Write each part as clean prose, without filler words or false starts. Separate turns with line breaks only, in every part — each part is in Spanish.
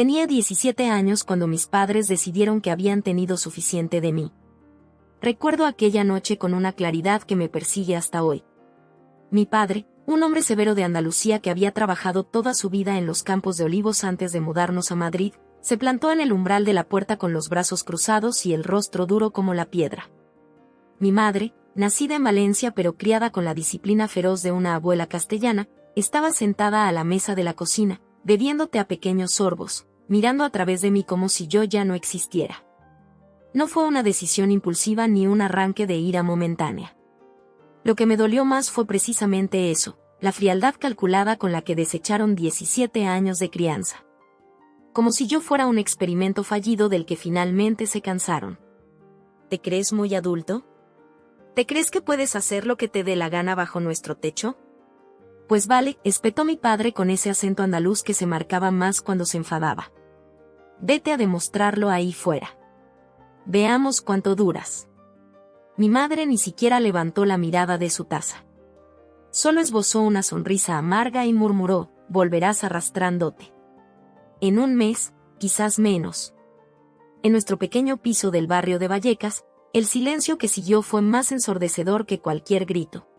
Tenía 17 años cuando mis padres decidieron que habían tenido suficiente de mí. Recuerdo aquella noche con una claridad que me persigue hasta hoy. Mi padre, un hombre severo de Andalucía que había trabajado toda su vida en los campos de olivos antes de mudarnos a Madrid, se plantó en el umbral de la puerta con los brazos cruzados y el rostro duro como la piedra. Mi madre, nacida en Valencia pero criada con la disciplina feroz de una abuela castellana, estaba sentada a la mesa de la cocina, bebiendo té a pequeños sorbos, mirando a través de mí como si yo ya no existiera. No fue una decisión impulsiva ni un arranque de ira momentánea. Lo que me dolió más fue precisamente eso, la frialdad calculada con la que desecharon 17 años de crianza. Como si yo fuera un experimento fallido del que finalmente se cansaron. ¿Te crees muy adulto? ¿Te crees que puedes hacer lo que te dé la gana bajo nuestro techo? Pues vale, espetó mi padre con ese acento andaluz que se marcaba más cuando se enfadaba. Vete a demostrarlo ahí fuera. Veamos cuánto duras. Mi madre ni siquiera levantó la mirada de su taza. Solo esbozó una sonrisa amarga y murmuró, volverás arrastrándote. En un mes, quizás menos. En nuestro pequeño piso del barrio de Vallecas, el silencio que siguió fue más ensordecedor que cualquier grito.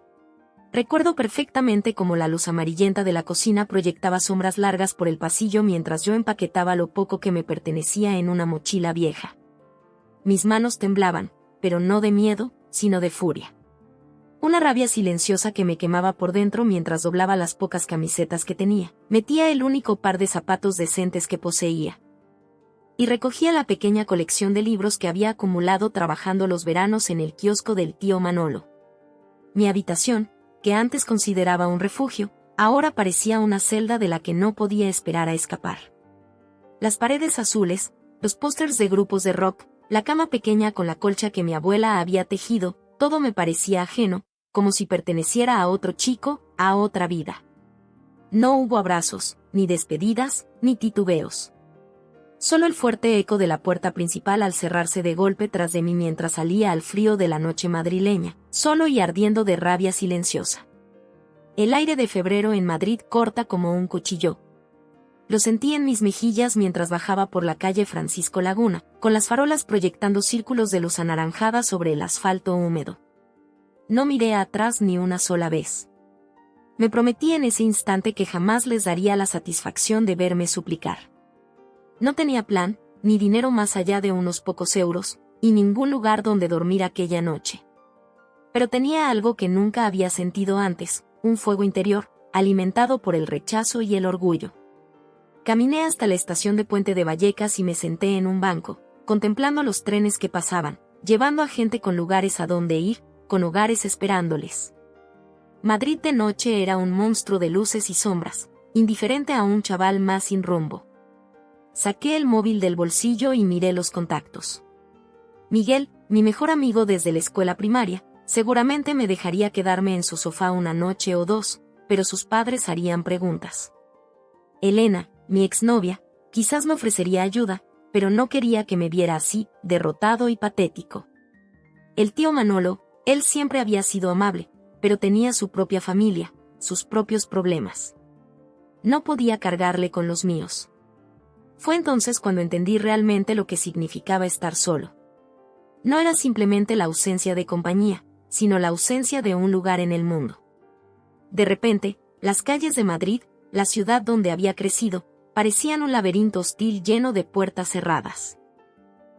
Recuerdo perfectamente cómo la luz amarillenta de la cocina proyectaba sombras largas por el pasillo mientras yo empaquetaba lo poco que me pertenecía en una mochila vieja. Mis manos temblaban, pero no de miedo, sino de furia. Una rabia silenciosa que me quemaba por dentro mientras doblaba las pocas camisetas que tenía, metía el único par de zapatos decentes que poseía. Y recogía la pequeña colección de libros que había acumulado trabajando los veranos en el kiosco del tío Manolo. Mi habitación, que antes consideraba un refugio, ahora parecía una celda de la que no podía esperar a escapar. Las paredes azules, los pósters de grupos de rock, la cama pequeña con la colcha que mi abuela había tejido, todo me parecía ajeno, como si perteneciera a otro chico, a otra vida. No hubo abrazos, ni despedidas, ni titubeos. Solo el fuerte eco de la puerta principal al cerrarse de golpe tras de mí mientras salía al frío de la noche madrileña, solo y ardiendo de rabia silenciosa. El aire de febrero en Madrid corta como un cuchillo. Lo sentí en mis mejillas mientras bajaba por la calle Francisco Laguna, con las farolas proyectando círculos de luz anaranjada sobre el asfalto húmedo. No miré atrás ni una sola vez. Me prometí en ese instante que jamás les daría la satisfacción de verme suplicar. No tenía plan, ni dinero más allá de unos pocos euros, y ningún lugar donde dormir aquella noche. Pero tenía algo que nunca había sentido antes, un fuego interior, alimentado por el rechazo y el orgullo. Caminé hasta la estación de Puente de Vallecas y me senté en un banco, contemplando los trenes que pasaban, llevando a gente con lugares a donde ir, con hogares esperándoles. Madrid de noche era un monstruo de luces y sombras, indiferente a un chaval más sin rumbo. Saqué el móvil del bolsillo y miré los contactos. Miguel, mi mejor amigo desde la escuela primaria, seguramente me dejaría quedarme en su sofá una noche o dos, pero sus padres harían preguntas. Elena, mi exnovia, quizás me ofrecería ayuda, pero no quería que me viera así, derrotado y patético. El tío Manolo, él siempre había sido amable, pero tenía su propia familia, sus propios problemas. No podía cargarle con los míos. Fue entonces cuando entendí realmente lo que significaba estar solo. No era simplemente la ausencia de compañía, sino la ausencia de un lugar en el mundo. De repente, las calles de Madrid, la ciudad donde había crecido, parecían un laberinto hostil lleno de puertas cerradas.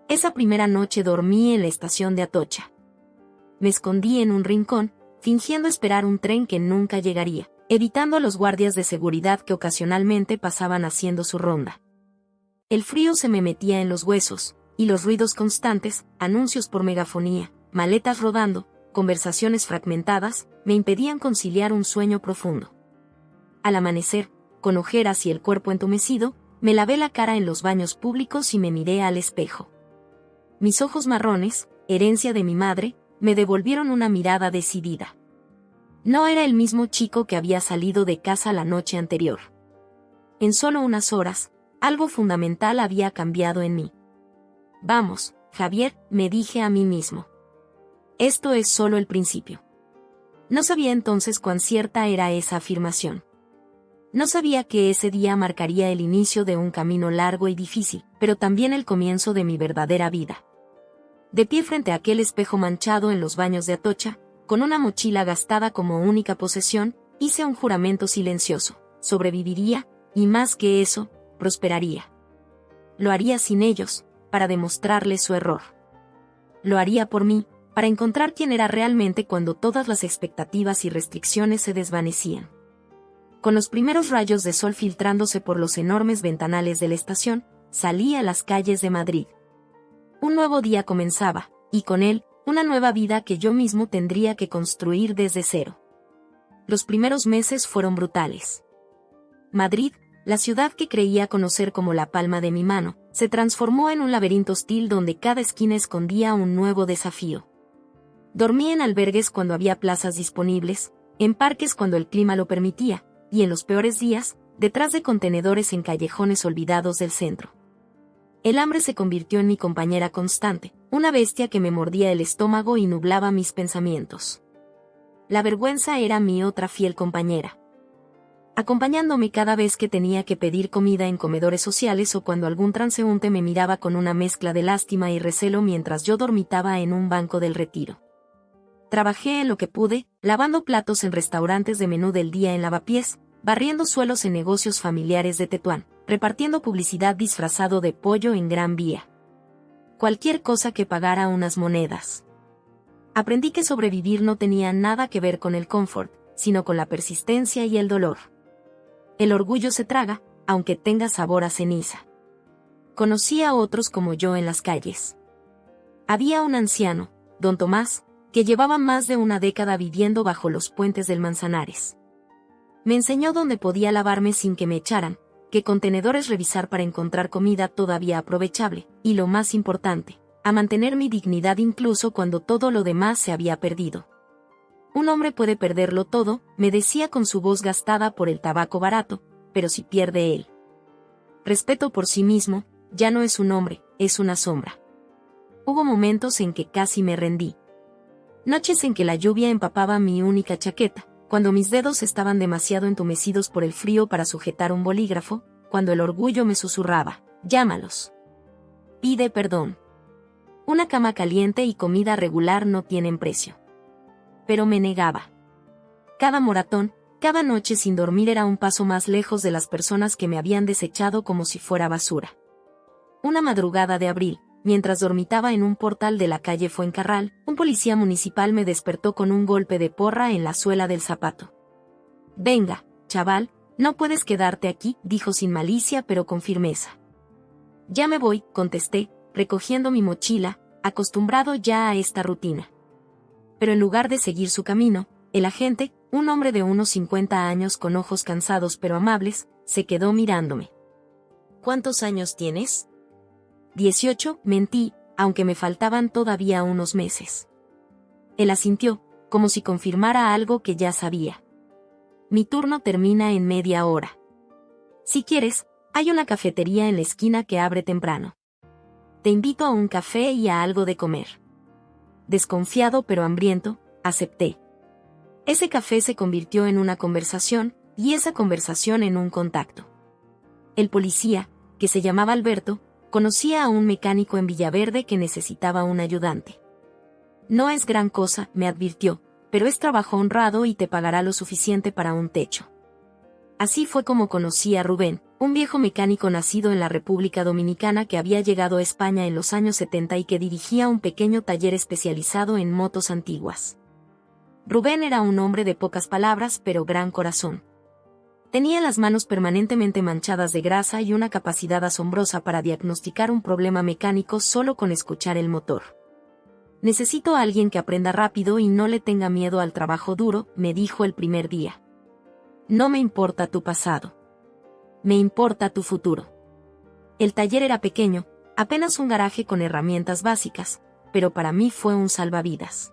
Esa primera noche dormí en la estación de Atocha. Me escondí en un rincón, fingiendo esperar un tren que nunca llegaría, evitando a los guardias de seguridad que ocasionalmente pasaban haciendo su ronda. El frío se me metía en los huesos, y los ruidos constantes, anuncios por megafonía, maletas rodando, conversaciones fragmentadas, me impedían conciliar un sueño profundo. Al amanecer, con ojeras y el cuerpo entumecido, me lavé la cara en los baños públicos y me miré al espejo. Mis ojos marrones, herencia de mi madre, me devolvieron una mirada decidida. No era el mismo chico que había salido de casa la noche anterior. En solo unas horas, algo fundamental había cambiado en mí. Vamos, Javier, me dije a mí mismo. Esto es solo el principio. No sabía entonces cuán cierta era esa afirmación. No sabía que ese día marcaría el inicio de un camino largo y difícil, pero también el comienzo de mi verdadera vida. De pie frente a aquel espejo manchado en los baños de Atocha, con una mochila gastada como única posesión, hice un juramento silencioso: sobreviviría, y más que eso, prosperaría. Lo haría sin ellos, para demostrarles su error. Lo haría por mí, para encontrar quién era realmente cuando todas las expectativas y restricciones se desvanecían. Con los primeros rayos de sol filtrándose por los enormes ventanales de la estación, salí a las calles de Madrid. Un nuevo día comenzaba, y con él, una nueva vida que yo mismo tendría que construir desde cero. Los primeros meses fueron brutales. Madrid, la ciudad que creía conocer como la palma de mi mano, se transformó en un laberinto hostil donde cada esquina escondía un nuevo desafío. Dormí en albergues cuando había plazas disponibles, en parques cuando el clima lo permitía, y en los peores días, detrás de contenedores en callejones olvidados del centro. El hambre se convirtió en mi compañera constante, una bestia que me mordía el estómago y nublaba mis pensamientos. La vergüenza era mi otra fiel compañera, acompañándome cada vez que tenía que pedir comida en comedores sociales o cuando algún transeúnte me miraba con una mezcla de lástima y recelo mientras yo dormitaba en un banco del Retiro. Trabajé en lo que pude, lavando platos en restaurantes de menú del día en Lavapiés, barriendo suelos en negocios familiares de Tetuán, repartiendo publicidad disfrazado de pollo en Gran Vía. Cualquier cosa que pagara unas monedas. Aprendí que sobrevivir no tenía nada que ver con el confort, sino con la persistencia y el dolor. El orgullo se traga, aunque tenga sabor a ceniza. Conocí a otros como yo en las calles. Había un anciano, don Tomás, que llevaba más de una década viviendo bajo los puentes del Manzanares. Me enseñó dónde podía lavarme sin que me echaran, qué contenedores revisar para encontrar comida todavía aprovechable, y lo más importante, a mantener mi dignidad incluso cuando todo lo demás se había perdido. Un hombre puede perderlo todo, me decía con su voz gastada por el tabaco barato, pero si pierde él respeto por sí mismo, ya no es un hombre, es una sombra. Hubo momentos en que casi me rendí. Noches en que la lluvia empapaba mi única chaqueta, cuando mis dedos estaban demasiado entumecidos por el frío para sujetar un bolígrafo, cuando el orgullo me susurraba: llámalos. Pide perdón. Una cama caliente y comida regular no tienen precio. Pero me negaba. Cada moratón, cada noche sin dormir era un paso más lejos de las personas que me habían desechado como si fuera basura. Una madrugada de abril, mientras dormitaba en un portal de la calle Fuencarral, un policía municipal me despertó con un golpe de porra en la suela del zapato. Venga, chaval, no puedes quedarte aquí, dijo sin malicia pero con firmeza. Ya me voy, contesté, recogiendo mi mochila, acostumbrado ya a esta rutina. Pero en lugar de seguir su camino, el agente, un hombre de unos 50 años con ojos cansados pero amables, se quedó mirándome. ¿Cuántos años tienes? 18, mentí, aunque me faltaban todavía unos meses. Él asintió, como si confirmara algo que ya sabía. Mi turno termina en media hora. Si quieres, hay una cafetería en la esquina que abre temprano. Te invito a un café y a algo de comer. Desconfiado pero hambriento, acepté. Ese café se convirtió en una conversación, y esa conversación en un contacto. El policía, que se llamaba Alberto, conocía a un mecánico en Villaverde que necesitaba un ayudante. No es gran cosa, me advirtió, pero es trabajo honrado y te pagará lo suficiente para un techo. Así fue como conocí a Rubén, un viejo mecánico nacido en la República Dominicana que había llegado a España en los años 70 y que dirigía un pequeño taller especializado en motos antiguas. Rubén era un hombre de pocas palabras pero gran corazón. Tenía las manos permanentemente manchadas de grasa y una capacidad asombrosa para diagnosticar un problema mecánico solo con escuchar el motor. Necesito a alguien que aprenda rápido y no le tenga miedo al trabajo duro, me dijo el primer día. No me importa tu pasado. Me importa tu futuro. El taller era pequeño, apenas un garaje con herramientas básicas, pero para mí fue un salvavidas.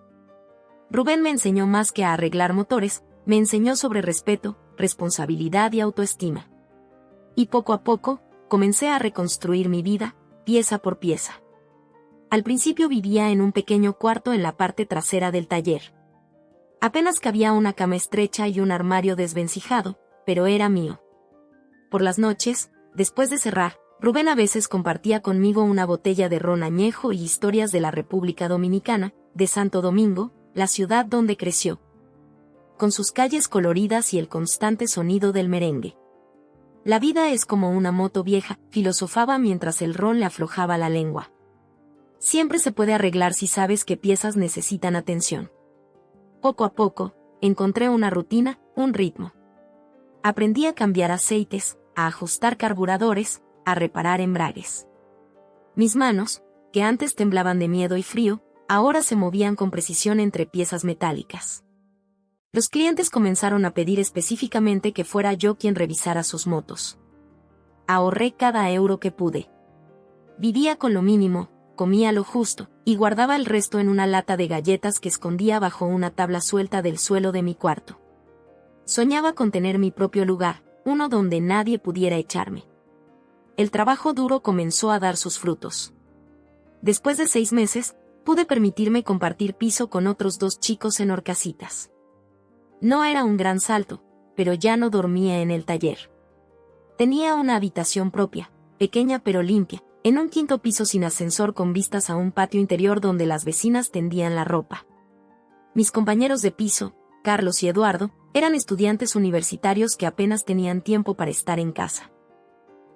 Rubén me enseñó más que a arreglar motores, me enseñó sobre respeto, responsabilidad y autoestima. Y poco a poco, comencé a reconstruir mi vida, pieza por pieza. Al principio vivía en un pequeño cuarto en la parte trasera del taller. Apenas cabía una cama estrecha y un armario desvencijado, pero era mío. Por las noches, después de cerrar, Rubén a veces compartía conmigo una botella de ron añejo y historias de la República Dominicana, de Santo Domingo, la ciudad donde creció, con sus calles coloridas y el constante sonido del merengue. La vida es como una moto vieja, filosofaba mientras el ron le aflojaba la lengua. Siempre se puede arreglar si sabes qué piezas necesitan atención. Poco a poco, encontré una rutina, un ritmo. Aprendí a cambiar aceites, a ajustar carburadores, a reparar embragues. Mis manos, que antes temblaban de miedo y frío, ahora se movían con precisión entre piezas metálicas. Los clientes comenzaron a pedir específicamente que fuera yo quien revisara sus motos. Ahorré cada euro que pude. Vivía con lo mínimo, comía lo justo, y guardaba el resto en una lata de galletas que escondía bajo una tabla suelta del suelo de mi cuarto. Soñaba con tener mi propio lugar, uno donde nadie pudiera echarme. El trabajo duro comenzó a dar sus frutos. Después de 6 meses, pude permitirme compartir piso con otros 2 chicos en Horcasitas. No era un gran salto, pero ya no dormía en el taller. Tenía una habitación propia, pequeña pero limpia, en un 5º piso sin ascensor con vistas a un patio interior donde las vecinas tendían la ropa. Mis compañeros de piso, Carlos y Eduardo, eran estudiantes universitarios que apenas tenían tiempo para estar en casa.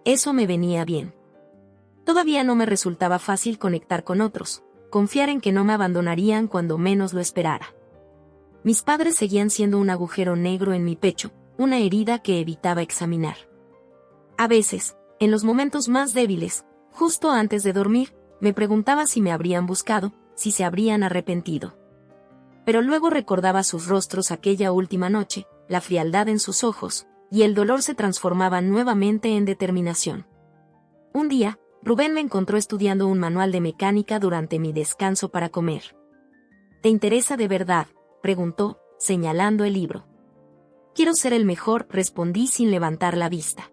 Eso me venía bien. Todavía no me resultaba fácil conectar con otros, confiar en que no me abandonarían cuando menos lo esperara. Mis padres seguían siendo un agujero negro en mi pecho, una herida que evitaba examinar. A veces, en los momentos más débiles, justo antes de dormir, me preguntaba si me habrían buscado, si se habrían arrepentido. Pero luego recordaba sus rostros aquella última noche, la frialdad en sus ojos, y el dolor se transformaba nuevamente en determinación. Un día, Rubén me encontró estudiando un manual de mecánica durante mi descanso para comer. ¿Te interesa de verdad?, preguntó, señalando el libro. Quiero ser el mejor, respondí sin levantar la vista.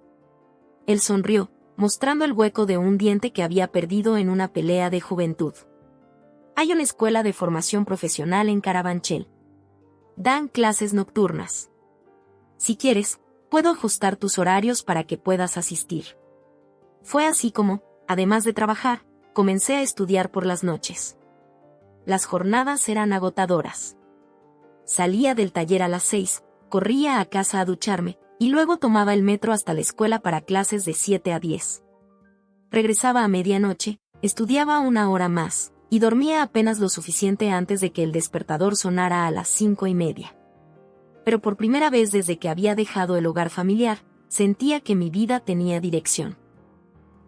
Él sonrió, mostrando el hueco de un diente que había perdido en una pelea de juventud. Hay una escuela de formación profesional en Carabanchel. Dan clases nocturnas. Si quieres, puedo ajustar tus horarios para que puedas asistir. Fue así como, además de trabajar, comencé a estudiar por las noches. Las jornadas eran agotadoras. Salía del taller a las 6, corría a casa a ducharme, y luego tomaba el metro hasta la escuela para clases de 7 a 10. Regresaba a medianoche, estudiaba 1 hora más, y dormía apenas lo suficiente antes de que el despertador sonara a las 5:30. Pero por primera vez desde que había dejado el hogar familiar, sentía que mi vida tenía dirección.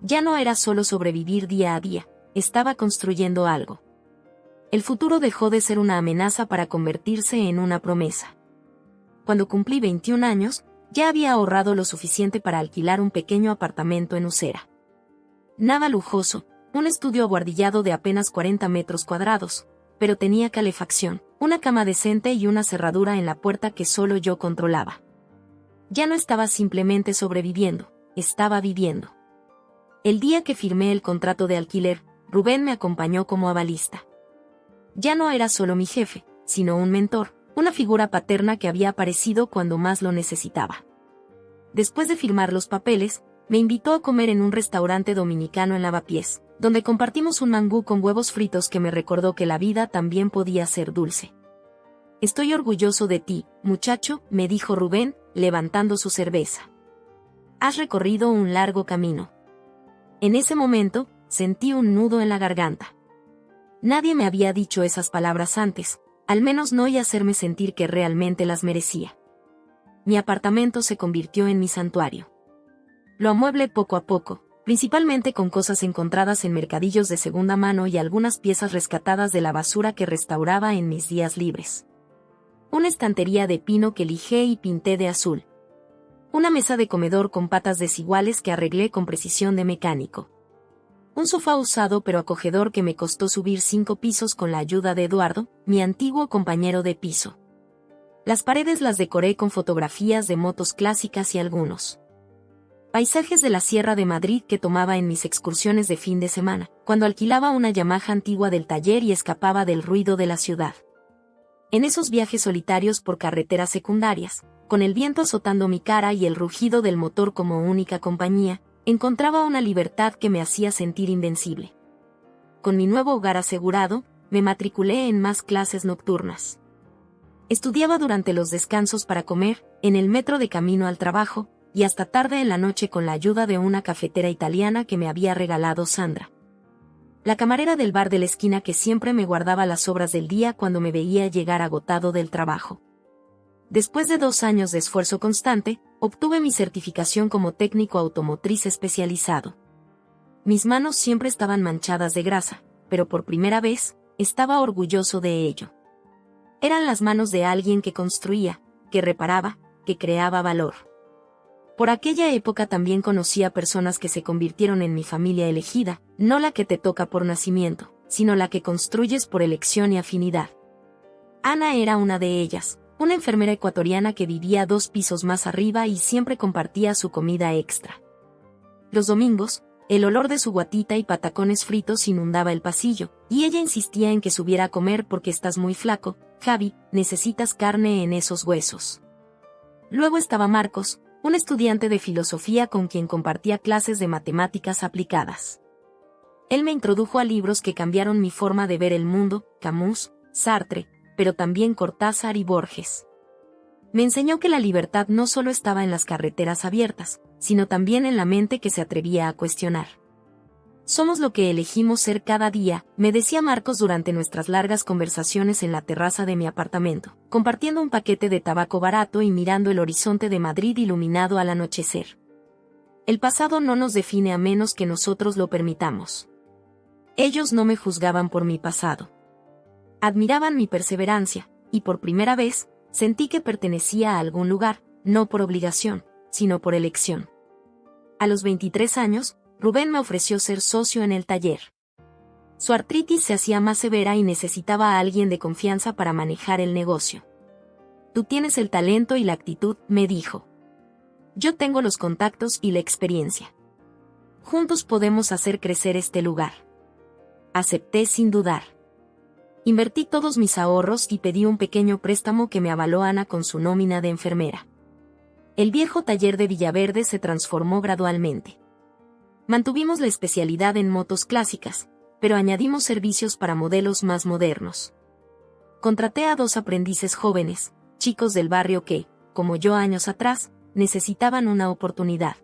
Ya no era solo sobrevivir día a día, estaba construyendo algo. El futuro dejó de ser una amenaza para convertirse en una promesa. Cuando cumplí 21 años, ya había ahorrado lo suficiente para alquilar un pequeño apartamento en Usera. Nada lujoso, un estudio abuhardillado de apenas 40 metros cuadrados, pero tenía calefacción, una cama decente y una cerradura en la puerta que solo yo controlaba. Ya no estaba simplemente sobreviviendo, estaba viviendo. El día que firmé el contrato de alquiler, Rubén me acompañó como avalista. Ya no era solo mi jefe, sino un mentor, una figura paterna que había aparecido cuando más lo necesitaba. Después de firmar los papeles, me invitó a comer en un restaurante dominicano en Lavapiés, donde compartimos un mangú con huevos fritos que me recordó que la vida también podía ser dulce. Estoy orgulloso de ti, muchacho, me dijo Rubén, levantando su cerveza. Has recorrido un largo camino. En ese momento, sentí un nudo en la garganta. Nadie me había dicho esas palabras antes, al menos no y hacerme sentir que realmente las merecía. Mi apartamento se convirtió en mi santuario. Lo amueblé poco a poco, principalmente con cosas encontradas en mercadillos de segunda mano y algunas piezas rescatadas de la basura que restauraba en mis días libres. Una estantería de pino que lijé y pinté de azul. Una mesa de comedor con patas desiguales que arreglé con precisión de mecánico. Un sofá usado pero acogedor que me costó subir 5 pisos con la ayuda de Eduardo, mi antiguo compañero de piso. Las paredes las decoré con fotografías de motos clásicas y algunos paisajes de la Sierra de Madrid que tomaba en mis excursiones de fin de semana, cuando alquilaba una Yamaha antigua del taller y escapaba del ruido de la ciudad. En esos viajes solitarios por carreteras secundarias, con el viento azotando mi cara y el rugido del motor como única compañía, encontraba una libertad que me hacía sentir invencible. Con mi nuevo hogar asegurado, me matriculé en más clases nocturnas. Estudiaba durante los descansos para comer, en el metro de camino al trabajo, y hasta tarde en la noche con la ayuda de una cafetera italiana que me había regalado Sandra, la camarera del bar de la esquina que siempre me guardaba las sobras del día cuando me veía llegar agotado del trabajo. Después de 2 años de esfuerzo constante, obtuve mi certificación como técnico automotriz especializado. Mis manos siempre estaban manchadas de grasa, pero por primera vez, estaba orgulloso de ello. Eran las manos de alguien que construía, que reparaba, que creaba valor. Por aquella época también conocí a personas que se convirtieron en mi familia elegida, no la que te toca por nacimiento, sino la que construyes por elección y afinidad. Ana era una de ellas, una enfermera ecuatoriana que vivía 2 pisos más arriba y siempre compartía su comida extra. Los domingos, el olor de su guatita y patacones fritos inundaba el pasillo, y ella insistía en que subiera a comer porque estás muy flaco, Javi, necesitas carne en esos huesos. Luego estaba Marcos, un estudiante de filosofía con quien compartía clases de matemáticas aplicadas. Él me introdujo a libros que cambiaron mi forma de ver el mundo, Camus, Sartre, pero también Cortázar y Borges. Me enseñó que la libertad no solo estaba en las carreteras abiertas, sino también en la mente que se atrevía a cuestionar. Somos lo que elegimos ser cada día, me decía Marcos durante nuestras largas conversaciones en la terraza de mi apartamento, compartiendo un paquete de tabaco barato y mirando el horizonte de Madrid iluminado al anochecer. El pasado no nos define a menos que nosotros lo permitamos. Ellos no me juzgaban por mi pasado. Admiraban mi perseverancia, y por primera vez, sentí que pertenecía a algún lugar, no por obligación, sino por elección. A los 23 años, Rubén me ofreció ser socio en el taller. Su artritis se hacía más severa y necesitaba a alguien de confianza para manejar el negocio. Tú tienes el talento y la actitud, me dijo. Yo tengo los contactos y la experiencia. Juntos podemos hacer crecer este lugar. Acepté sin dudar. Invertí todos mis ahorros y pedí un pequeño préstamo que me avaló Ana con su nómina de enfermera. El viejo taller de Villaverde se transformó gradualmente. Mantuvimos la especialidad en motos clásicas, pero añadimos servicios para modelos más modernos. Contraté a 2 aprendices jóvenes, chicos del barrio que, como yo años atrás, necesitaban una oportunidad.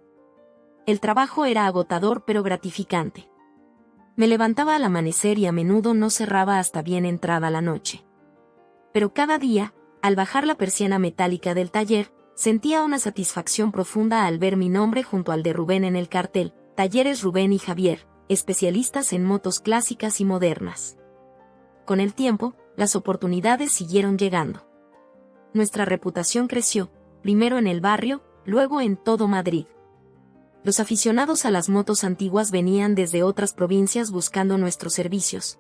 El trabajo era agotador pero gratificante. Me levantaba al amanecer y a menudo no cerraba hasta bien entrada la noche. Pero cada día, al bajar la persiana metálica del taller, sentía una satisfacción profunda al ver mi nombre junto al de Rubén en el cartel, Talleres Rubén y Javier, especialistas en motos clásicas y modernas. Con el tiempo, las oportunidades siguieron llegando. Nuestra reputación creció, primero en el barrio, luego en todo Madrid. Los aficionados a las motos antiguas venían desde otras provincias buscando nuestros servicios.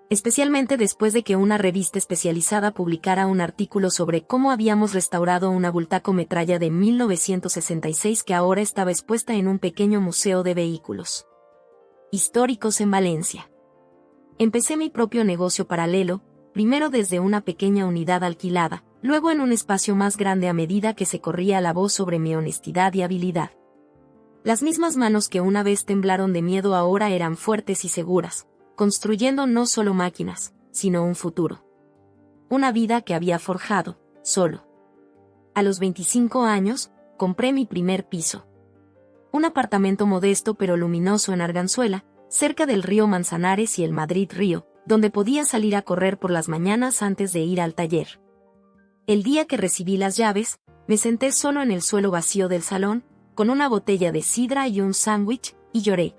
Especialmente después de que una revista especializada publicara un artículo sobre cómo habíamos restaurado una Bultaco metralla de 1966 que ahora estaba expuesta en un pequeño museo de vehículos históricos en Valencia. Empecé mi propio negocio paralelo, primero desde una pequeña unidad alquilada, luego en un espacio más grande a medida que se corría la voz sobre mi honestidad y habilidad. Las mismas manos que una vez temblaron de miedo ahora eran fuertes y seguras, construyendo no solo máquinas, sino un futuro. Una vida que había forjado, solo. A los 25 años, compré mi primer piso. Un apartamento modesto pero luminoso en Arganzuela, cerca del río Manzanares y el Madrid Río, donde podía salir a correr por las mañanas antes de ir al taller. El día que recibí las llaves, me senté solo en el suelo vacío del salón, con una botella de sidra y un sándwich, y lloré.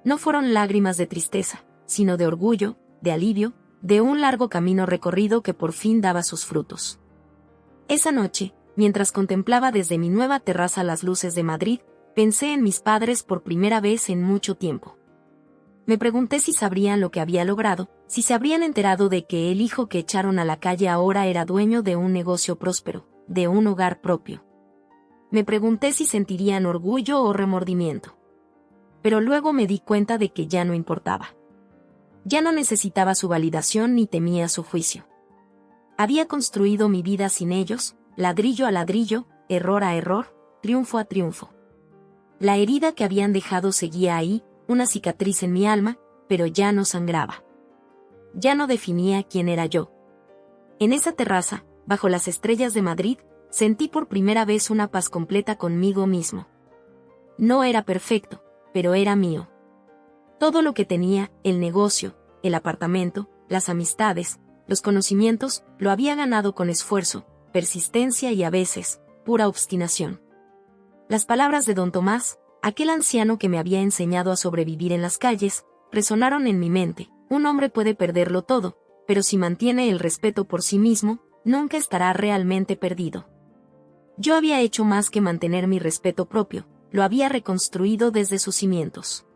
No fueron lágrimas de tristeza, sino de orgullo, de alivio, de un largo camino recorrido que por fin daba sus frutos. Esa noche, mientras contemplaba desde mi nueva terraza las luces de Madrid, pensé en mis padres por primera vez en mucho tiempo. Me pregunté si sabrían lo que había logrado, si se habrían enterado de que el hijo que echaron a la calle ahora era dueño de un negocio próspero, de un hogar propio. Me pregunté si sentirían orgullo o remordimiento. Pero luego me di cuenta de que ya no importaba. Ya no necesitaba su validación ni temía su juicio. Había construido mi vida sin ellos, ladrillo a ladrillo, error a error, triunfo a triunfo. La herida que habían dejado seguía ahí, una cicatriz en mi alma, pero ya no sangraba. Ya no definía quién era yo. En esa terraza, bajo las estrellas de Madrid, sentí por primera vez una paz completa conmigo mismo. No era perfecto, pero era mío. Todo lo que tenía, el negocio, el apartamento, las amistades, los conocimientos, lo había ganado con esfuerzo, persistencia y a veces, pura obstinación. Las palabras de don Tomás, aquel anciano que me había enseñado a sobrevivir en las calles, resonaron en mi mente. Un hombre puede perderlo todo, pero si mantiene el respeto por sí mismo, nunca estará realmente perdido. Yo había hecho más que mantener mi respeto propio, lo había reconstruido desde sus cimientos.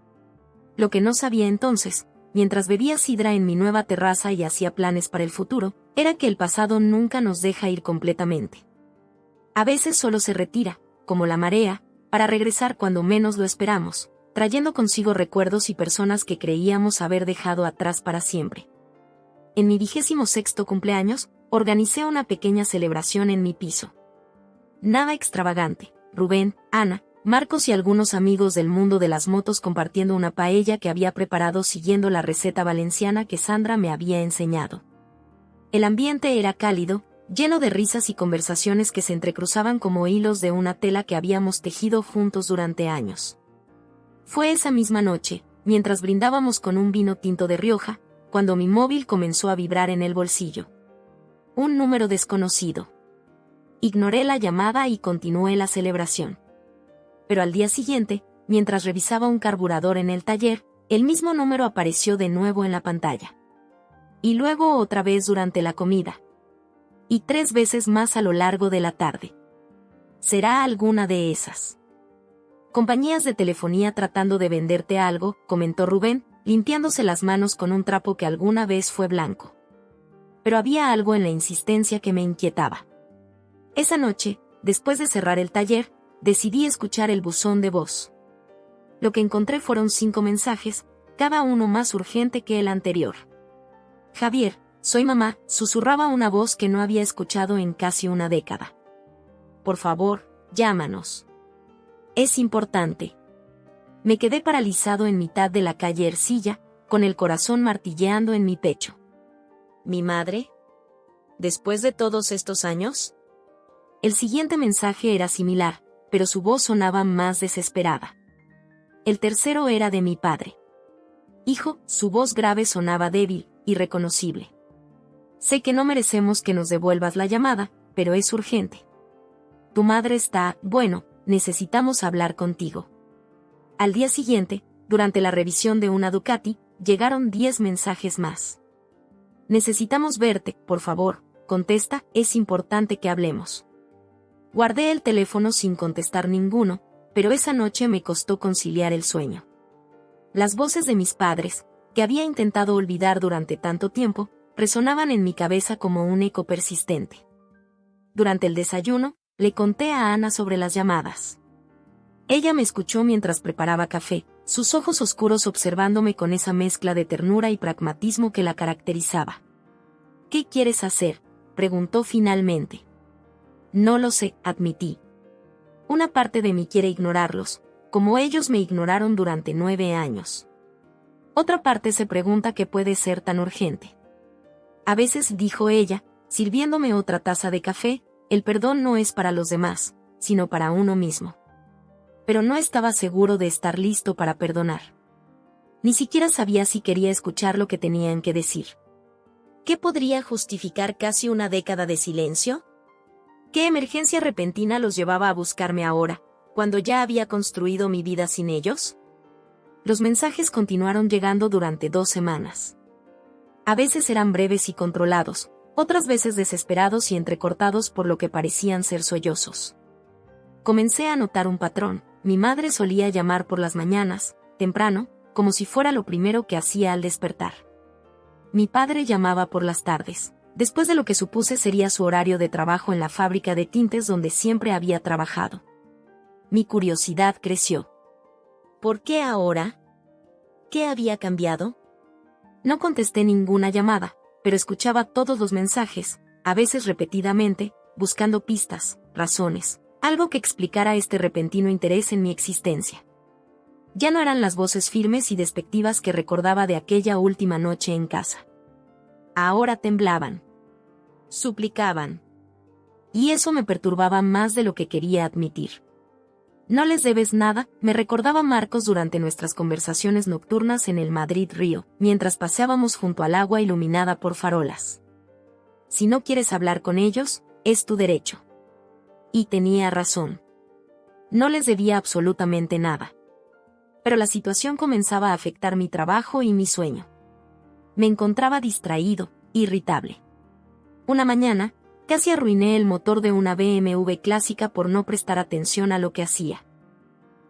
Lo que no sabía entonces, mientras bebía sidra en mi nueva terraza y hacía planes para el futuro, era que el pasado nunca nos deja ir completamente. A veces solo se retira, como la marea, para regresar cuando menos lo esperamos, trayendo consigo recuerdos y personas que creíamos haber dejado atrás para siempre. En mi 26º cumpleaños, organicé una pequeña celebración en mi piso. Nada extravagante. Rubén, Ana, Marcos y algunos amigos del mundo de las motos compartiendo una paella que había preparado siguiendo la receta valenciana que Sandra me había enseñado. El ambiente era cálido, lleno de risas y conversaciones que se entrecruzaban como hilos de una tela que habíamos tejido juntos durante años. Fue esa misma noche, mientras brindábamos con un vino tinto de Rioja, cuando mi móvil comenzó a vibrar en el bolsillo. Un número desconocido. Ignoré la llamada y continué la celebración. Pero al día siguiente, mientras revisaba un carburador en el taller, el mismo número apareció de nuevo en la pantalla. Y luego otra vez durante la comida. Y 3 veces más a lo largo de la tarde. ¿Será alguna de esas compañías de telefonía tratando de venderte algo?, comentó Rubén, limpiándose las manos con un trapo que alguna vez fue blanco. Pero había algo en la insistencia que me inquietaba. Esa noche, después de cerrar el taller, decidí escuchar el buzón de voz. Lo que encontré fueron 5 mensajes, cada uno más urgente que el anterior. Javier, soy mamá, susurraba una voz que no había escuchado en casi una década. Por favor, llámanos. Es importante. Me quedé paralizado en mitad de la calle Ercilla, con el corazón martilleando en mi pecho. ¿Mi madre? ¿Después de todos estos años? El siguiente mensaje era similar, pero su voz sonaba más desesperada. El tercero era de mi padre. Hijo, su voz grave sonaba débil, irreconocible. Sé que no merecemos que nos devuelvas la llamada, pero es urgente. Tu madre está, bueno, necesitamos hablar contigo. Al día siguiente, durante la revisión de una Ducati, llegaron 10 mensajes más. Necesitamos verte, por favor, contesta, es importante que hablemos. Guardé el teléfono sin contestar ninguno, pero esa noche me costó conciliar el sueño. Las voces de mis padres, que había intentado olvidar durante tanto tiempo, resonaban en mi cabeza como un eco persistente. Durante el desayuno, le conté a Ana sobre las llamadas. Ella me escuchó mientras preparaba café, sus ojos oscuros observándome con esa mezcla de ternura y pragmatismo que la caracterizaba. ¿Qué quieres hacer?, preguntó finalmente. No lo sé, admití. Una parte de mí quiere ignorarlos, como ellos me ignoraron durante 9 años. Otra parte se pregunta qué puede ser tan urgente. A veces, dijo ella, sirviéndome otra taza de café, el perdón no es para los demás, sino para uno mismo. Pero no estaba seguro de estar listo para perdonar. Ni siquiera sabía si quería escuchar lo que tenían que decir. ¿Qué podría justificar casi una década de silencio? ¿Qué emergencia repentina los llevaba a buscarme ahora, cuando ya había construido mi vida sin ellos? Los mensajes continuaron llegando durante 2 semanas. A veces eran breves y controlados, otras veces desesperados y entrecortados por lo que parecían ser sollozos. Comencé a notar un patrón. Mi madre solía llamar por las mañanas, temprano, como si fuera lo primero que hacía al despertar. Mi padre llamaba por las tardes, después de lo que supuse sería su horario de trabajo en la fábrica de tintes donde siempre había trabajado. Mi curiosidad creció. ¿Por qué ahora? ¿Qué había cambiado? No contesté ninguna llamada, pero escuchaba todos los mensajes, a veces repetidamente, buscando pistas, razones, algo que explicara este repentino interés en mi existencia. Ya no eran las voces firmes y despectivas que recordaba de aquella última noche en casa. Ahora temblaban. Suplicaban. Y eso me perturbaba más de lo que quería admitir. No les debes nada, me recordaba Marcos durante nuestras conversaciones nocturnas en el Madrid-Río, mientras paseábamos junto al agua iluminada por farolas. Si no quieres hablar con ellos, es tu derecho. Y tenía razón. No les debía absolutamente nada. Pero la situación comenzaba a afectar mi trabajo y mi sueño. Me encontraba distraído, irritable. Una mañana, casi arruiné el motor de una BMW clásica por no prestar atención a lo que hacía.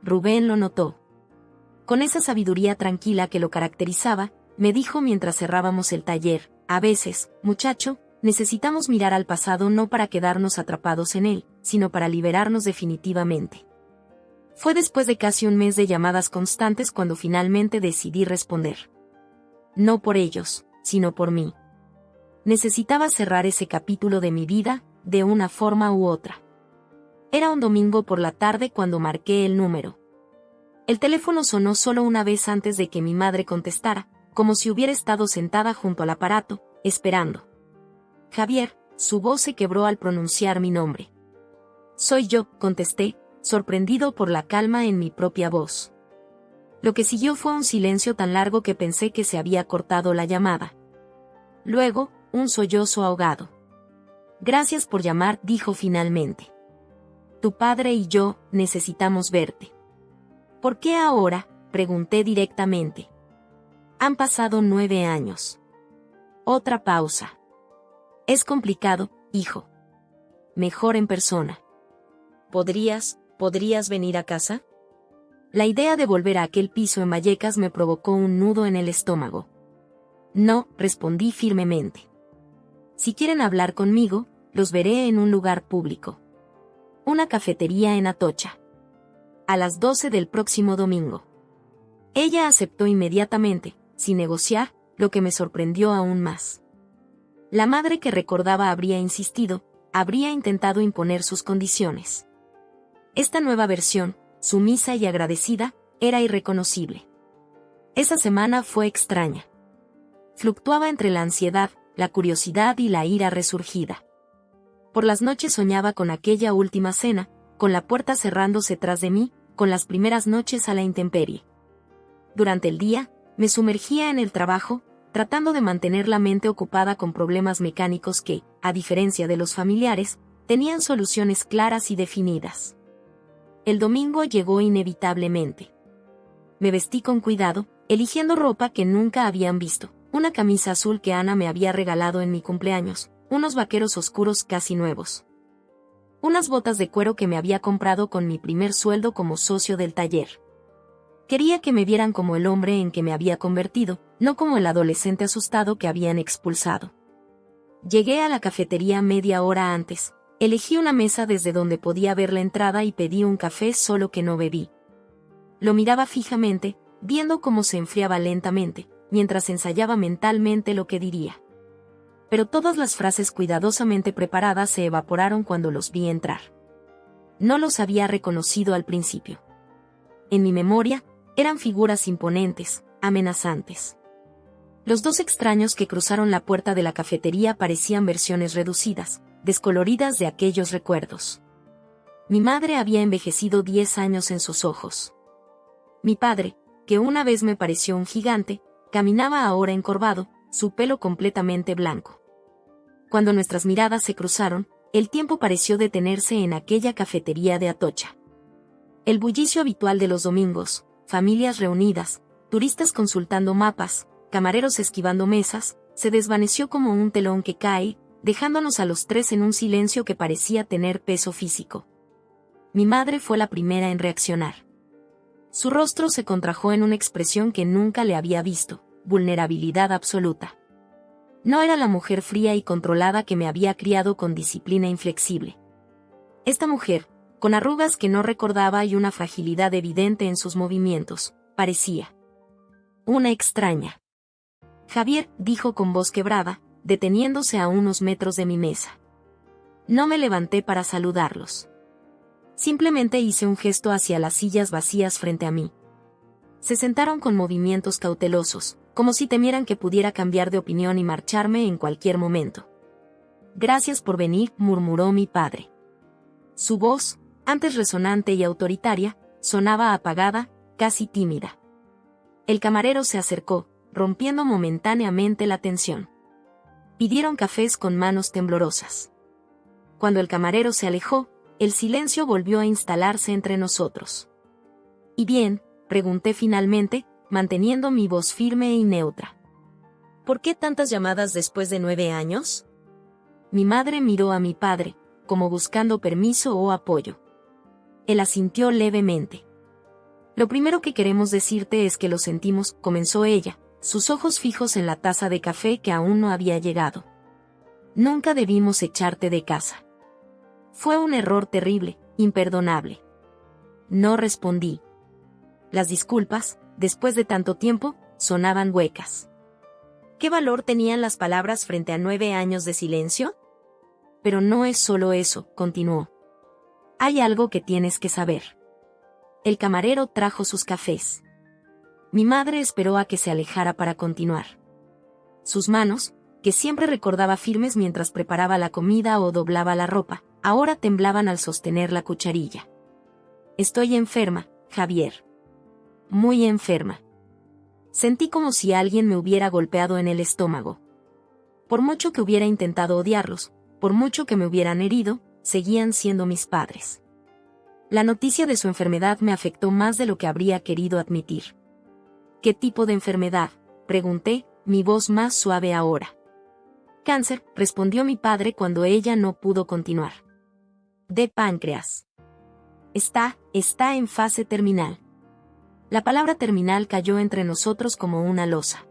Rubén lo notó. Con esa sabiduría tranquila que lo caracterizaba, me dijo mientras cerrábamos el taller: a veces, muchacho, necesitamos mirar al pasado no para quedarnos atrapados en él, sino para liberarnos definitivamente. Fue después de casi un mes de llamadas constantes cuando finalmente decidí responder. No por ellos, sino por mí. Necesitaba cerrar ese capítulo de mi vida, de una forma u otra. Era un domingo por la tarde cuando marqué el número. El teléfono sonó solo una vez antes de que mi madre contestara, como si hubiera estado sentada junto al aparato, esperando. Javier, su voz se quebró al pronunciar mi nombre. Soy yo, contesté, sorprendido por la calma en mi propia voz. Lo que siguió fue un silencio tan largo que pensé que se había cortado la llamada. Luego, un sollozo ahogado. Gracias por llamar, dijo finalmente. Tu padre y yo necesitamos verte. ¿Por qué ahora?, pregunté directamente. Han pasado 9 años. Otra pausa. Es complicado, hijo. Mejor en persona. ¿Podrías venir a casa? La idea de volver a aquel piso en Vallecas me provocó un nudo en el estómago. No, respondí firmemente. Si quieren hablar conmigo, los veré en un lugar público. Una cafetería en Atocha. A las 12 del próximo domingo. Ella aceptó inmediatamente, sin negociar, lo que me sorprendió aún más. La madre que recordaba habría insistido, habría intentado imponer sus condiciones. Esta nueva versión, sumisa y agradecida, era irreconocible. Esa semana fue extraña. Fluctuaba entre la ansiedad, la curiosidad y la ira resurgida. Por las noches soñaba con aquella última cena, con la puerta cerrándose tras de mí, con las primeras noches a la intemperie. Durante el día, me sumergía en el trabajo, tratando de mantener la mente ocupada con problemas mecánicos que, a diferencia de los familiares, tenían soluciones claras y definidas. El domingo llegó inevitablemente. Me vestí con cuidado, eligiendo ropa que nunca habían visto, una camisa azul que Ana me había regalado en mi cumpleaños, unos vaqueros oscuros casi nuevos. Unas botas de cuero que me había comprado con mi primer sueldo como socio del taller. Quería que me vieran como el hombre en que me había convertido, no como el adolescente asustado que habían expulsado. Llegué a la cafetería media hora antes, elegí una mesa desde donde podía ver la entrada y pedí un café, solo que no bebí. Lo miraba fijamente, viendo cómo se enfriaba lentamente, mientras ensayaba mentalmente lo que diría. Pero todas las frases cuidadosamente preparadas se evaporaron cuando los vi entrar. No los había reconocido al principio. En mi memoria, eran figuras imponentes, amenazantes. Los dos extraños que cruzaron la puerta de la cafetería parecían versiones reducidas, descoloridas de aquellos recuerdos. Mi madre había envejecido 10 años en sus ojos. Mi padre, que una vez me pareció un gigante, caminaba ahora encorvado, su pelo completamente blanco. Cuando nuestras miradas se cruzaron, el tiempo pareció detenerse en aquella cafetería de Atocha. El bullicio habitual de los domingos, familias reunidas, turistas consultando mapas, camareros esquivando mesas, se desvaneció como un telón que cae, dejándonos a los tres en un silencio que parecía tener peso físico. Mi madre fue la primera en reaccionar. Su rostro se contrajo en una expresión que nunca le había visto, vulnerabilidad absoluta. No era la mujer fría y controlada que me había criado con disciplina inflexible. Esta mujer, con arrugas que no recordaba y una fragilidad evidente en sus movimientos, parecía una extraña. Javier, dijo con voz quebrada, deteniéndose a unos metros de mi mesa. No me levanté para saludarlos. Simplemente hice un gesto hacia las sillas vacías frente a mí. Se sentaron con movimientos cautelosos, como si temieran que pudiera cambiar de opinión y marcharme en cualquier momento. «Gracias por venir», murmuró mi padre. Su voz, antes resonante y autoritaria, sonaba apagada, casi tímida. El camarero se acercó, rompiendo momentáneamente la tensión. Pidieron cafés con manos temblorosas. Cuando el camarero se alejó, el silencio volvió a instalarse entre nosotros. «¿Y bien?», pregunté finalmente, manteniendo mi voz firme y neutra. «¿Por qué tantas llamadas después de 9 años?» Mi madre miró a mi padre, como buscando permiso o apoyo. Él asintió levemente. «Lo primero que queremos decirte es que lo sentimos», comenzó ella, sus ojos fijos en la taza de café que aún no había llegado. «Nunca debimos echarte de casa. Fue un error terrible, imperdonable». No respondí. Las disculpas, después de tanto tiempo, sonaban huecas. ¿Qué valor tenían las palabras frente a 9 años de silencio? «Pero no es solo eso», continuó. «Hay algo que tienes que saber». El camarero trajo sus cafés. Mi madre esperó a que se alejara para continuar. Sus manos, que siempre recordaba firmes mientras preparaba la comida o doblaba la ropa, ahora temblaban al sostener la cucharilla. «Estoy enferma, Javier. Muy enferma». Sentí como si alguien me hubiera golpeado en el estómago. Por mucho que hubiera intentado odiarlos, por mucho que me hubieran herido, seguían siendo mis padres. La noticia de su enfermedad me afectó más de lo que habría querido admitir. «¿Qué tipo de enfermedad?», pregunté, mi voz más suave ahora. «Cáncer», respondió mi padre cuando ella no pudo continuar. «De páncreas. Está en fase terminal». La palabra terminal cayó entre nosotros como una losa.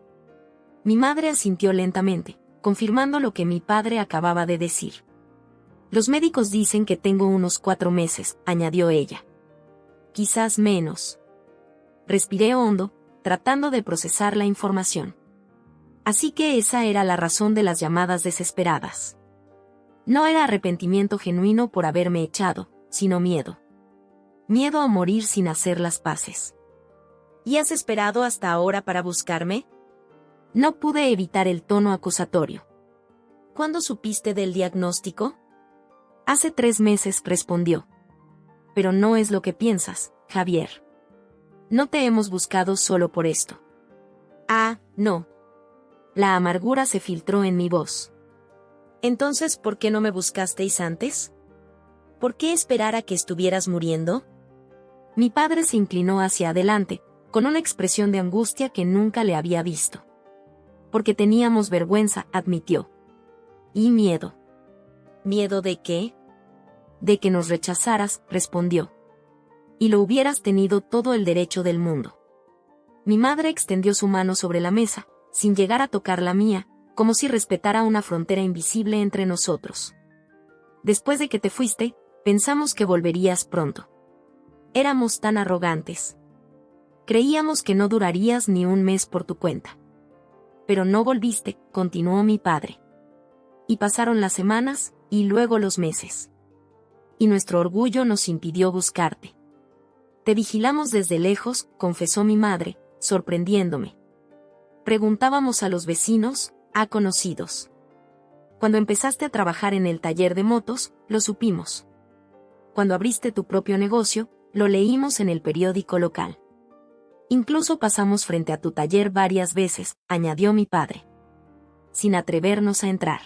Mi madre asintió lentamente, confirmando lo que mi padre acababa de decir. «Los médicos dicen que tengo unos 4 meses», añadió ella. «Quizás menos». Respiré hondo, tratando de procesar la información. Así que esa era la razón de las llamadas desesperadas. No era arrepentimiento genuino por haberme echado, sino miedo. Miedo a morir sin hacer las paces. «¿Y has esperado hasta ahora para buscarme?». No pude evitar el tono acusatorio. «¿Cuándo supiste del diagnóstico?». «Hace 3 meses», respondió. «Pero no es lo que piensas, Javier. No te hemos buscado solo por esto». «Ah, no». La amargura se filtró en mi voz. «Entonces, ¿por qué no me buscasteis antes? ¿Por qué esperar a que estuvieras muriendo?». Mi padre se inclinó hacia adelante, con una expresión de angustia que nunca le había visto. «Porque teníamos vergüenza», admitió. «Y miedo». «¿Miedo de qué?». «De que nos rechazaras», respondió. «Y lo hubieras tenido todo el derecho del mundo». Mi madre extendió su mano sobre la mesa, sin llegar a tocar la mía, como si respetara una frontera invisible entre nosotros. «Después de que te fuiste, pensamos que volverías pronto. Éramos tan arrogantes. Creíamos que no durarías ni un mes por tu cuenta. Pero no volviste», continuó mi padre. «Y pasaron las semanas, y luego los meses. Y nuestro orgullo nos impidió buscarte. Te vigilamos desde lejos», confesó mi madre, sorprendiéndome. «Preguntábamos a los vecinos, a conocidos. Cuando empezaste a trabajar en el taller de motos, lo supimos. Cuando abriste tu propio negocio, lo leímos en el periódico local. Incluso pasamos frente a tu taller varias veces», añadió mi padre. Sin atrevernos a entrar.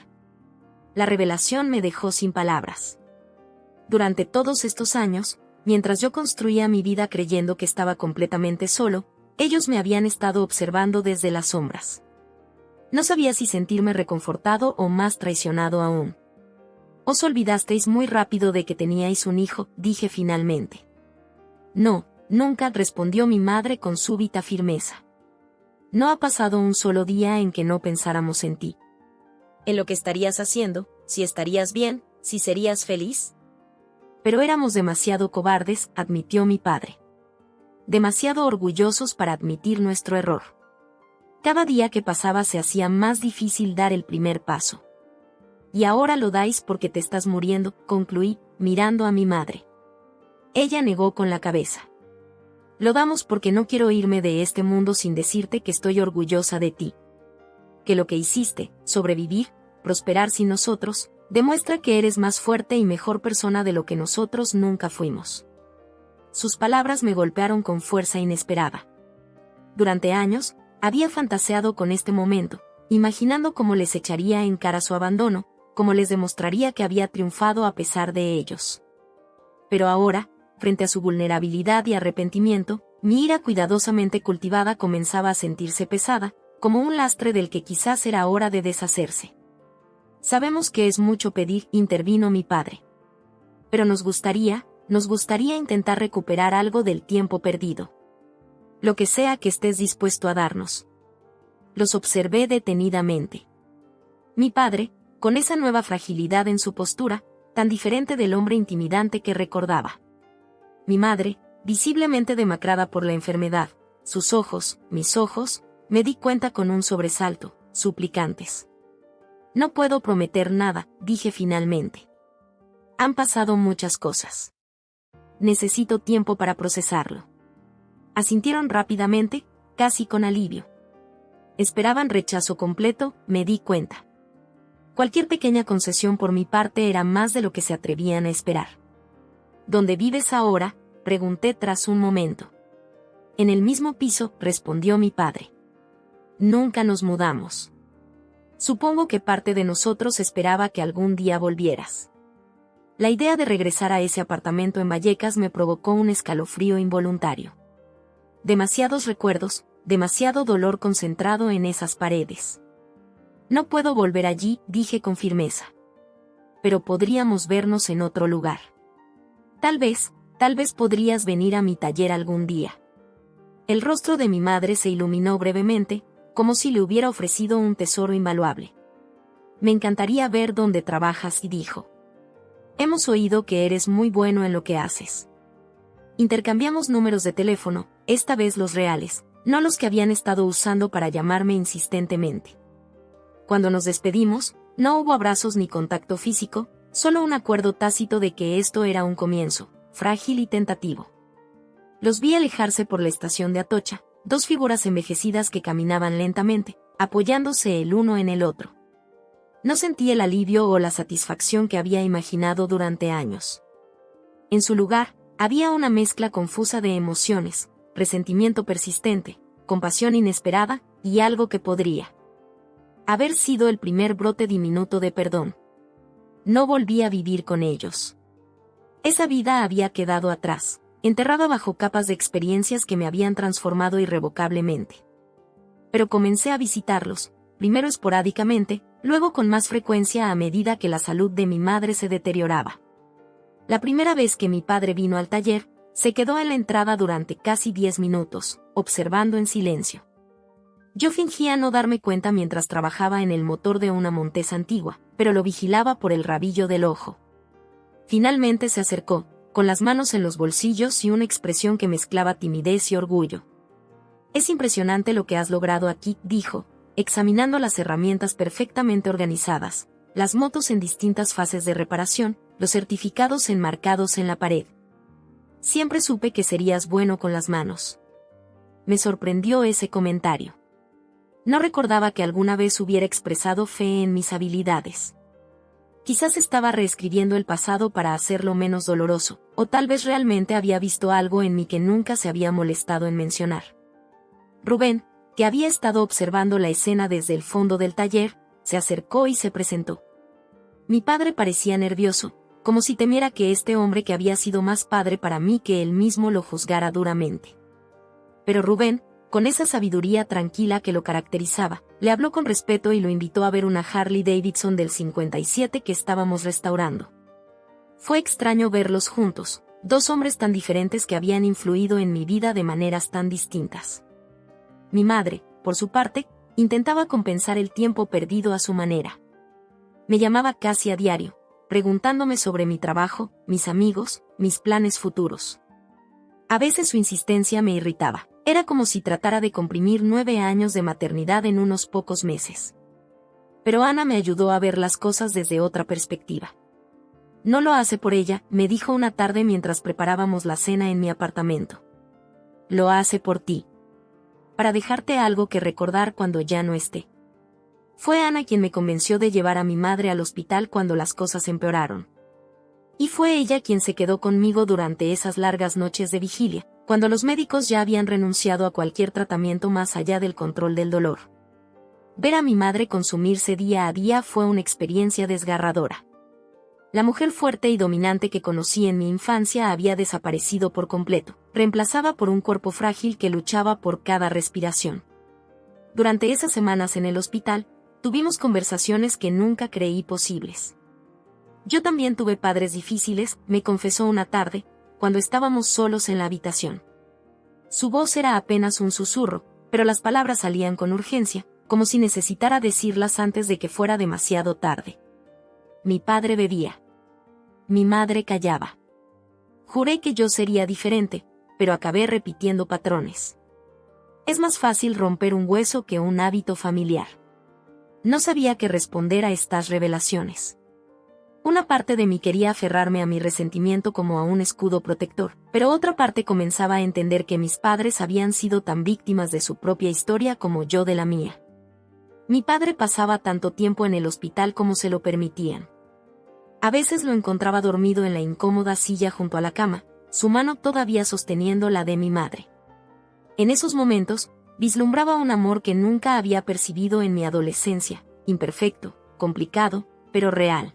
La revelación me dejó sin palabras. Durante todos estos años, mientras yo construía mi vida creyendo que estaba completamente solo, ellos me habían estado observando desde las sombras. No sabía si sentirme reconfortado o más traicionado aún. «Os olvidasteis muy rápido de que teníais un hijo», dije finalmente. «No, nunca», respondió mi madre con súbita firmeza. «No ha pasado un solo día en que no pensáramos en ti. En lo que estarías haciendo, si estarías bien, si serías feliz». «Pero éramos demasiado cobardes», admitió mi padre. «Demasiado orgullosos para admitir nuestro error. Cada día que pasaba se hacía más difícil dar el primer paso. Y ahora lo dais porque te estás muriendo, concluí, mirando a mi madre. Ella negó con la cabeza. Lo damos porque no quiero irme de este mundo sin decirte que estoy orgullosa de ti. Que lo que hiciste, sobrevivir, prosperar sin nosotros, demuestra que eres más fuerte y mejor persona de lo que nosotros nunca fuimos. Sus palabras me golpearon con fuerza inesperada. Durante años, había fantaseado con este momento, imaginando cómo les echaría en cara su abandono, cómo les demostraría que había triunfado a pesar de ellos. Pero ahora, frente a su vulnerabilidad y arrepentimiento, mi ira cuidadosamente cultivada comenzaba a sentirse pesada, como un lastre del que quizás era hora de deshacerse. Sabemos que es mucho pedir, intervino mi padre. Pero nos gustaría intentar recuperar algo del tiempo perdido. Lo que sea que estés dispuesto a darnos. Los observé detenidamente. Mi padre, con esa nueva fragilidad en su postura, tan diferente del hombre intimidante que recordaba. Mi madre, visiblemente demacrada por la enfermedad, sus ojos, mis ojos, me di cuenta con un sobresalto, suplicantes. No puedo prometer nada, dije finalmente. Han pasado muchas cosas. Necesito tiempo para procesarlo. Asintieron rápidamente, casi con alivio. Esperaban rechazo completo, me di cuenta. Cualquier pequeña concesión por mi parte era más de lo que se atrevían a esperar. ¿Dónde vives ahora?, pregunté tras un momento. En el mismo piso, respondió mi padre. Nunca nos mudamos. Supongo que parte de nosotros esperaba que algún día volvieras. La idea de regresar a ese apartamento en Vallecas me provocó un escalofrío involuntario. Demasiados recuerdos, demasiado dolor concentrado en esas paredes. No puedo volver allí, dije con firmeza. Pero podríamos vernos en otro lugar. Tal vez podrías venir a mi taller algún día. El rostro de mi madre se iluminó brevemente, como si le hubiera ofrecido un tesoro invaluable. Me encantaría ver dónde trabajas, y dijo. Hemos oído que eres muy bueno en lo que haces. Intercambiamos números de teléfono, esta vez los reales, no los que habían estado usando para llamarme insistentemente. Cuando nos despedimos, no hubo abrazos ni contacto físico, solo un acuerdo tácito de que esto era un comienzo, frágil y tentativo. Los vi alejarse por la estación de Atocha, dos figuras envejecidas que caminaban lentamente, apoyándose el uno en el otro. No sentí el alivio o la satisfacción que había imaginado durante años. En su lugar, había una mezcla confusa de emociones, resentimiento persistente, compasión inesperada, y algo que podría haber sido el primer brote diminuto de perdón. No volví a vivir con ellos. Esa vida había quedado atrás, enterrada bajo capas de experiencias que me habían transformado irrevocablemente. Pero comencé a visitarlos, primero esporádicamente, luego con más frecuencia a medida que la salud de mi madre se deterioraba. La primera vez que mi padre vino al taller, se quedó en la entrada durante casi 10 minutos, observando en silencio. Yo fingía no darme cuenta mientras trabajaba en el motor de una Montesa antigua, pero lo vigilaba por el rabillo del ojo. Finalmente se acercó, con las manos en los bolsillos y una expresión que mezclaba timidez y orgullo. Es impresionante lo que has logrado aquí, dijo, examinando las herramientas perfectamente organizadas, las motos en distintas fases de reparación, los certificados enmarcados en la pared. Siempre supe que serías bueno con las manos. Me sorprendió ese comentario. No recordaba que alguna vez hubiera expresado fe en mis habilidades. Quizás estaba reescribiendo el pasado para hacerlo menos doloroso, o tal vez realmente había visto algo en mí que nunca se había molestado en mencionar. Rubén, que había estado observando la escena desde el fondo del taller, se acercó y se presentó. Mi padre parecía nervioso, como si temiera que este hombre que había sido más padre para mí que él mismo lo juzgara duramente. Pero Rubén, con esa sabiduría tranquila que lo caracterizaba, le habló con respeto y lo invitó a ver una Harley Davidson del 57 que estábamos restaurando. Fue extraño verlos juntos, dos hombres tan diferentes que habían influido en mi vida de maneras tan distintas. Mi madre, por su parte, intentaba compensar el tiempo perdido a su manera. Me llamaba casi a diario, preguntándome sobre mi trabajo, mis amigos, mis planes futuros. A veces su insistencia me irritaba, Era como si tratara de comprimir 9 años de maternidad en unos pocos meses. Pero Ana me ayudó a ver las cosas desde otra perspectiva. No lo hace por ella, me dijo una tarde mientras preparábamos la cena en mi apartamento. Lo hace por ti. Para dejarte algo que recordar cuando ya no esté. Fue Ana quien me convenció de llevar a mi madre al hospital cuando las cosas empeoraron. Y fue ella quien se quedó conmigo durante esas largas noches de vigilia, cuando los médicos ya habían renunciado a cualquier tratamiento más allá del control del dolor. Ver a mi madre consumirse día a día fue una experiencia desgarradora. La mujer fuerte y dominante que conocí en mi infancia había desaparecido por completo, reemplazada por un cuerpo frágil que luchaba por cada respiración. Durante esas semanas en el hospital, tuvimos conversaciones que nunca creí posibles. Yo también tuve padres difíciles, me confesó una tarde, cuando estábamos solos en la habitación. Su voz era apenas un susurro, pero las palabras salían con urgencia, como si necesitara decirlas antes de que fuera demasiado tarde. Mi padre bebía. Mi madre callaba. Juré que yo sería diferente, pero acabé repitiendo patrones. Es más fácil romper un hueso que un hábito familiar. No sabía qué responder a estas revelaciones. Una parte de mí quería aferrarme a mi resentimiento como a un escudo protector, pero otra parte comenzaba a entender que mis padres habían sido tan víctimas de su propia historia como yo de la mía. Mi padre pasaba tanto tiempo en el hospital como se lo permitían. A veces lo encontraba dormido en la incómoda silla junto a la cama, su mano todavía sosteniendo la de mi madre. En esos momentos, vislumbraba un amor que nunca había percibido en mi adolescencia, imperfecto, complicado, pero real.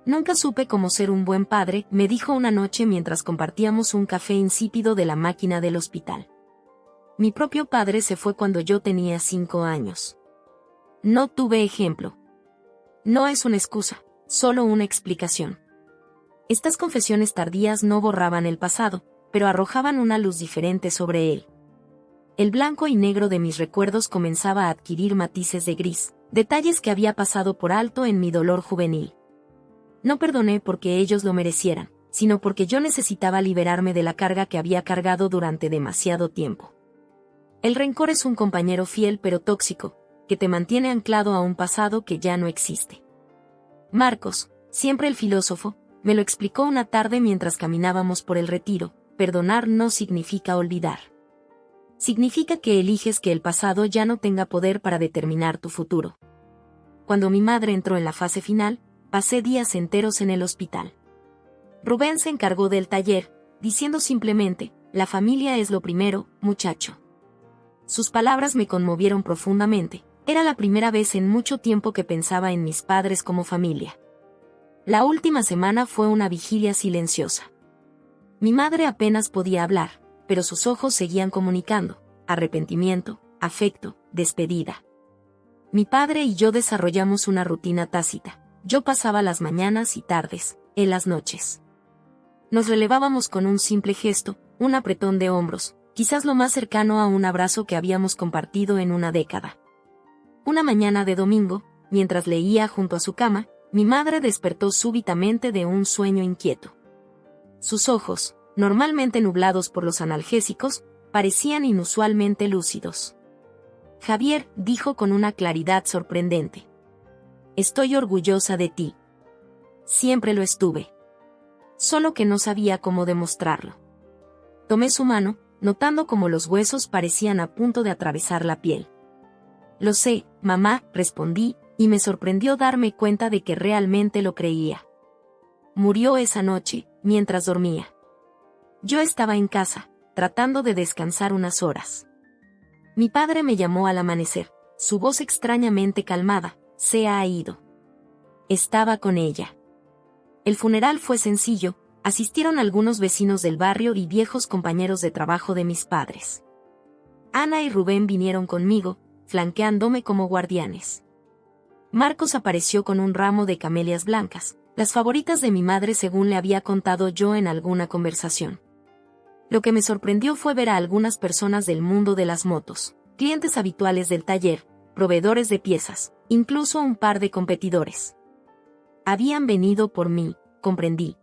Nunca supe cómo ser un buen padre, me dijo una noche mientras compartíamos un café insípido de la máquina del hospital. Mi propio padre se fue cuando yo tenía 5 años. No tuve ejemplo. No es una excusa, solo una explicación. Estas confesiones tardías no borraban el pasado, pero arrojaban una luz diferente sobre él. El blanco y negro de mis recuerdos comenzaba a adquirir matices de gris, detalles que había pasado por alto en mi dolor juvenil. No perdoné porque ellos lo merecieran, sino porque yo necesitaba liberarme de la carga que había cargado durante demasiado tiempo. El rencor es un compañero fiel pero tóxico, que te mantiene anclado a un pasado que ya no existe. Marcos, siempre el filósofo, me lo explicó una tarde mientras caminábamos por el retiro: perdonar no significa olvidar. Significa que eliges que el pasado ya no tenga poder para determinar tu futuro. Cuando mi madre entró en la fase final, pasé días enteros en el hospital. Rubén se encargó del taller, diciendo simplemente: la familia es lo primero, muchacho. Sus palabras me conmovieron profundamente. Era la primera vez en mucho tiempo que pensaba en mis padres como familia. La última semana fue una vigilia silenciosa. Mi madre apenas podía hablar, pero sus ojos seguían comunicando: arrepentimiento, afecto, despedida. Mi padre y yo desarrollamos una rutina tácita. Yo pasaba las mañanas y tardes, él las noches. Nos relevábamos con un simple gesto, un apretón de hombros, quizás lo más cercano a un abrazo que habíamos compartido en una década. Una mañana de domingo, mientras leía junto a su cama, mi madre despertó súbitamente de un sueño inquieto. Sus ojos, normalmente nublados por los analgésicos, parecían inusualmente lúcidos. Javier, dijo con una claridad sorprendente: estoy orgullosa de ti. Siempre lo estuve. Solo que no sabía cómo demostrarlo. Tomé su mano, notando cómo los huesos parecían a punto de atravesar la piel. Lo sé, mamá, respondí, y me sorprendió darme cuenta de que realmente lo creía. Murió esa noche, mientras dormía. Yo estaba en casa, tratando de descansar unas horas. Mi padre me llamó al amanecer, su voz extrañamente calmada: se ha ido. Estaba con ella. El funeral fue sencillo, asistieron algunos vecinos del barrio y viejos compañeros de trabajo de mis padres. Ana y Rubén vinieron conmigo, flanqueándome como guardianes. Marcos apareció con un ramo de camelias blancas, las favoritas de mi madre según le había contado yo en alguna conversación. Lo que me sorprendió fue ver a algunas personas del mundo de las motos, clientes habituales del taller, proveedores de piezas, incluso un par de competidores. Habían venido por mí, comprendí.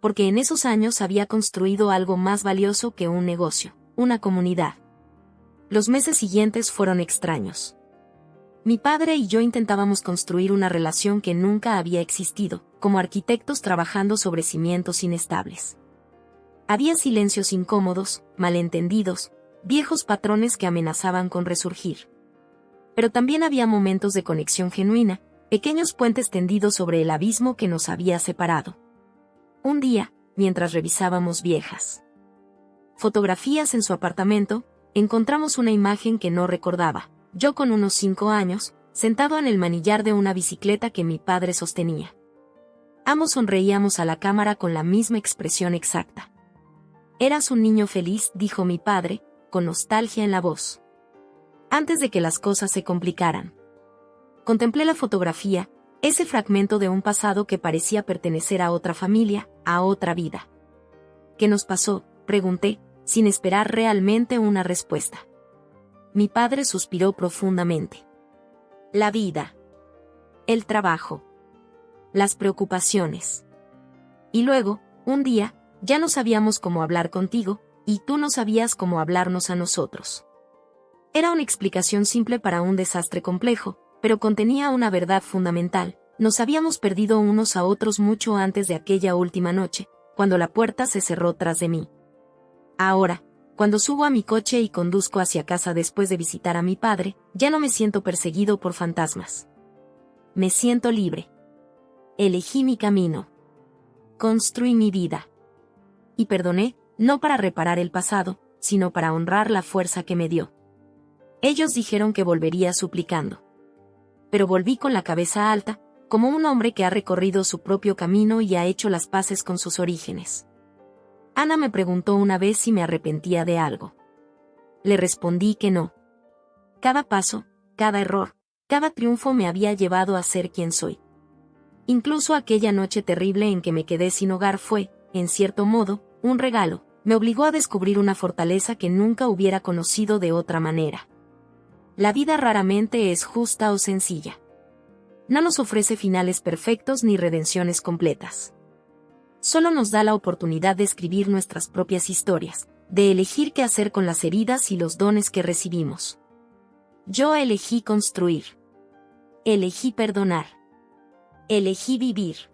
Porque en esos años había construido algo más valioso que un negocio: una comunidad. Los meses siguientes fueron extraños. Mi padre y yo intentábamos construir una relación que nunca había existido, como arquitectos trabajando sobre cimientos inestables. Había silencios incómodos, malentendidos, viejos patrones que amenazaban con resurgir. Pero también había momentos de conexión genuina, pequeños puentes tendidos sobre el abismo que nos había separado. Un día, mientras revisábamos viejas fotografías en su apartamento, encontramos una imagen que no recordaba. Yo con unos 5 años, sentado en el manillar de una bicicleta que mi padre sostenía. Ambos sonreíamos a la cámara con la misma expresión exacta. «Eras un niño feliz», dijo mi padre, con nostalgia en la voz. Antes de que las cosas se complicaran. Contemplé la fotografía, ese fragmento de un pasado que parecía pertenecer a otra familia, a otra vida. «¿Qué nos pasó?», pregunté, sin esperar realmente una respuesta. Mi padre suspiró profundamente. La vida. El trabajo. Las preocupaciones. Y luego, un día, ya no sabíamos cómo hablar contigo, y tú no sabías cómo hablarnos a nosotros. Era una explicación simple para un desastre complejo, pero contenía una verdad fundamental. Nos habíamos perdido unos a otros mucho antes de aquella última noche, cuando la puerta se cerró tras de mí. Ahora, cuando subo a mi coche y conduzco hacia casa después de visitar a mi padre, ya no me siento perseguido por fantasmas. Me siento libre. Elegí mi camino. Construí mi vida. Y perdoné, no para reparar el pasado, sino para honrar la fuerza que me dio. Ellos dijeron que volvería suplicando. Pero volví con la cabeza alta, como un hombre que ha recorrido su propio camino y ha hecho las paces con sus orígenes. Ana me preguntó una vez si me arrepentía de algo. Le respondí que no. Cada paso, cada error, cada triunfo me había llevado a ser quien soy. Incluso aquella noche terrible en que me quedé sin hogar fue, en cierto modo, un regalo. Me obligó a descubrir una fortaleza que nunca hubiera conocido de otra manera. La vida raramente es justa o sencilla. No nos ofrece finales perfectos ni redenciones completas. Solo nos da la oportunidad de escribir nuestras propias historias, de elegir qué hacer con las heridas y los dones que recibimos. Yo elegí construir. Elegí perdonar. Elegí vivir.